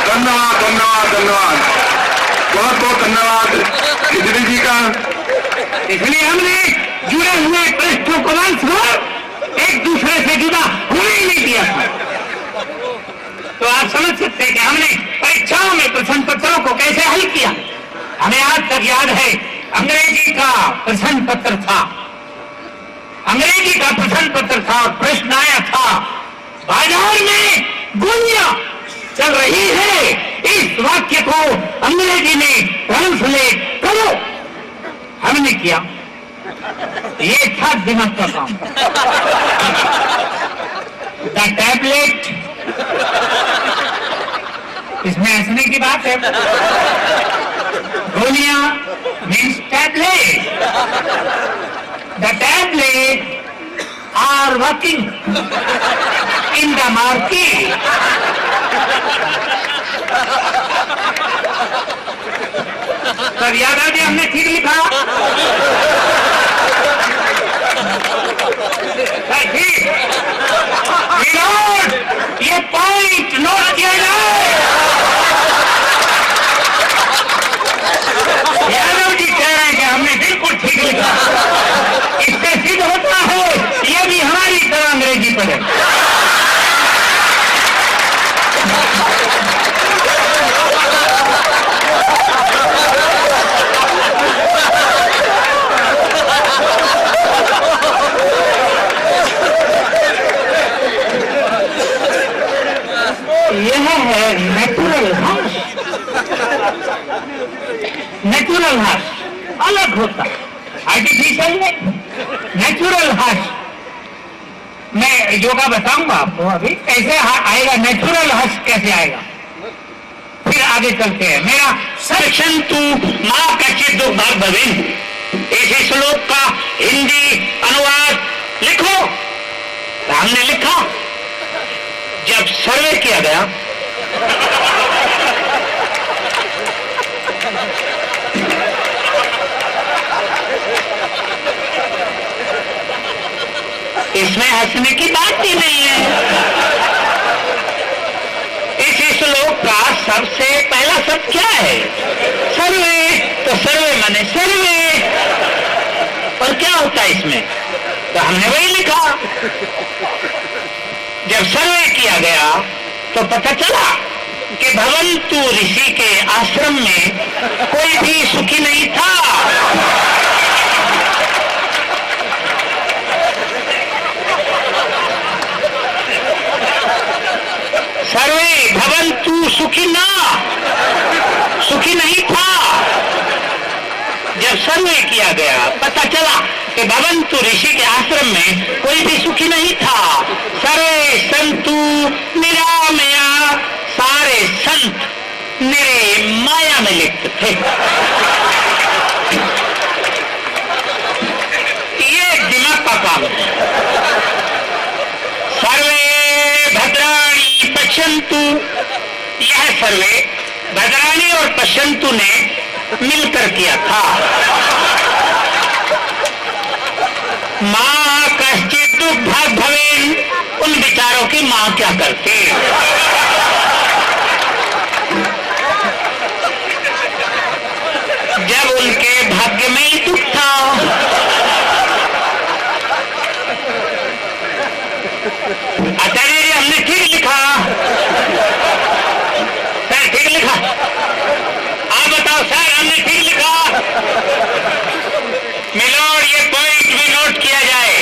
धन्यवाद धन्यवाद धन्यवाद धन्यवाद, बहुत बहुत धन्यवाद खिचड़ी जी का। इसलिए हमने जुड़े हुए पृष्ठों को वंशभर एक दूसरे से जुदा होने ही नहीं दिया था। तो आप समझ सकते हैं कि हमने परीक्षाओं में प्रश्न पत्रों को कैसे हल किया। हमें आज तक याद है, अंग्रेजी का प्रश्न पत्र था, अंग्रेजी का प्रश्न पत्र था और प्रश्न आया था, बाजार में गोलियां चल रही है, इस वाक्य को अंग्रेजी में ट्रांसलेट करो। हमने किया, ये था दिमाग का काम। द टैबलेट, इसमें हंसने की बात है। गोलियां means tablet, the tablet are working in the market. Sir याद आ गया, हमने ठीक लिखा। ठीक, ये पॉइंट नोट किया जाए। यादव जी कह रहे हैं कि हमने बिल्कुल ठीक लिखा। इससे सिद्ध होता है ये भी हमारी तरह अंग्रेजी पढ़े। यह है नेचुरल हर्ष। नेचुरल हर्ष अलग होता है, आर्टिफिशियल नहीं। नेचुरल हर्ष मैं योगा बताऊंगा आपको अभी, कैसे आएगा नेचुरल हर्ष, कैसे आएगा, फिर आगे चलते हैं। मेरा सर्शन तू माँ कच्चित दुख भाग भविन, इस श्लोक का हिंदी अनुवाद लिखो। हमने लिखा, जब सर्वे किया गया इसमें हंसने की बात ही नहीं है। इस श्लोक का सबसे पहला शब्द क्या है? सर्वे। तो सर्वे माने सर्वे, और क्या होता है इसमें? तो हमने वही लिखा। जब सर्वे किया गया तो पता चला कि भवंतु ऋषि के आश्रम में कोई भी सुखी नहीं था। सर्वे भवंतु सुखिना, सुखी नहीं था। जब सर्वे किया गया पता चला कि भवंतु ऋषि के आश्रम में कोई भी सुखी नहीं था। सर्वे संतु निरामया, सारे संत मेरे माया में लिप्त थे। ये दिमाग का काम है। सर्वे भद्राणी पश्यन्तु, यह सर्वे भद्राणी और पश्यन्तु ने मिलकर किया था। माँ कश्चित दुख भाग भवेन, उन विचारों की माँ क्या करती। जब उनके भाग्य में ही दुख था। आचार्य जी हमने ठीक लिखा, सर ठीक लिखा। आप बताओ सर, हमने ठीक लिखा? मिलोड ये पॉइंट भी नोट किया जाए।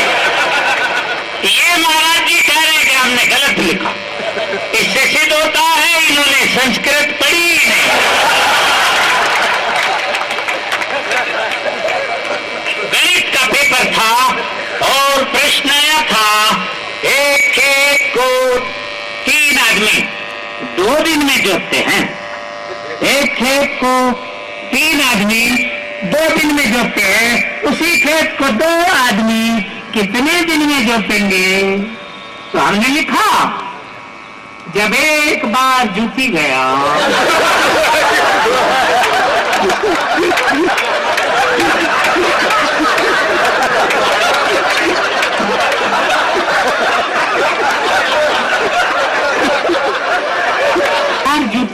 ये महाराज जी कह रहे हैं कि हमने गलत लिखा। इससे सिद्ध होता है इन्होंने संस्कृत पढ़ी ही नहीं। गणित का पेपर था और प्रश्न आया था, एक खेत को 3 आदमी 2 दिन में जोतते हैं। एक खेत को 3 आदमी 2 दिन में जोतते हैं, उसी खेत को 2 आदमी कितने दिन में जोतेंगे? तो हमने लिखा, जब एक बार जुती गया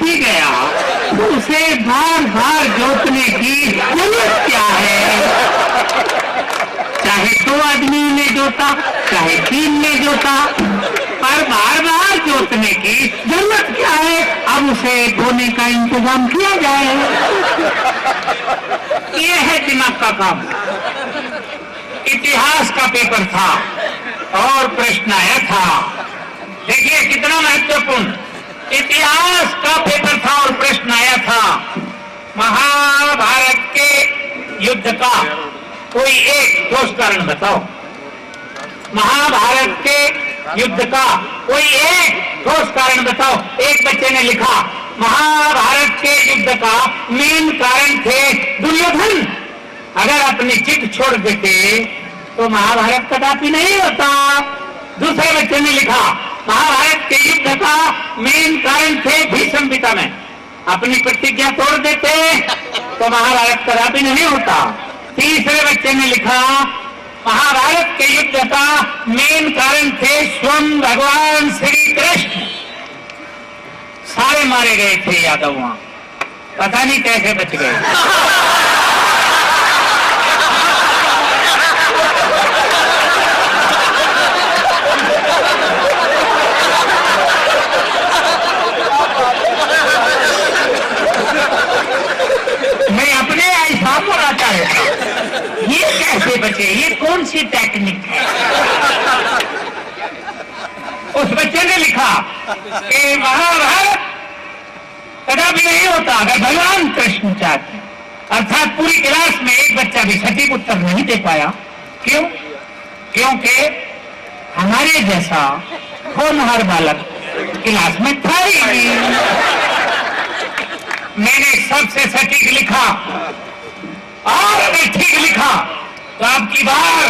ही गया तो उसे बार बार जोतने की जरूरत क्या है? चाहे 2 आदमी ने जोता, चाहे 3 ने जोता, पर बार बार जोतने की जरूरत क्या है? अब उसे बोने का इंतजाम किया जाए। ये है दिमाग का काम। इतिहास का पेपर था और प्रश्न आया था। देखिए कितना महत्वपूर्ण। इतिहास का पेपर था और प्रश्न आया था, महाभारत के युद्ध का कोई एक ठोस कारण बताओ। महाभारत के युद्ध का कोई एक ठोस कारण बताओ। एक बच्चे ने लिखा, महाभारत के युद्ध का मेन कारण थे दुर्योधन। अगर अपनी चित छोड़ देते तो महाभारत कदापि नहीं होता। दूसरे बच्चे ने लिखा, महाभारत के युद्ध का मेन कारण थे भीष्म पितामह। अपनी प्रतिज्ञा तोड़ देते तो महाभारत कदापि नहीं होता। तीसरे बच्चे ने लिखा, महाभारत के युद्ध का मेन कारण थे स्वयं भगवान श्री कृष्ण। सारे मारे गए थे यादव वहां, पता नहीं कैसे बच गए। मैं अपने ऐसा पढ़ाता रहता, ये कैसे बचे, ये कौन सी टेक्निक है? उस बच्चे ने लिखा कि महाभारत कदापि नहीं होता अगर भगवान कृष्ण चाहते। अर्थात पूरी क्लास में एक बच्चा भी सटीक उत्तर नहीं दे पाया। क्यों? क्योंकि हमारे जैसा होनहार बालक क्लास में था ही नहीं। मैंने सबसे सटीक लिखा और अगर ठीक लिखा तो आपकी बार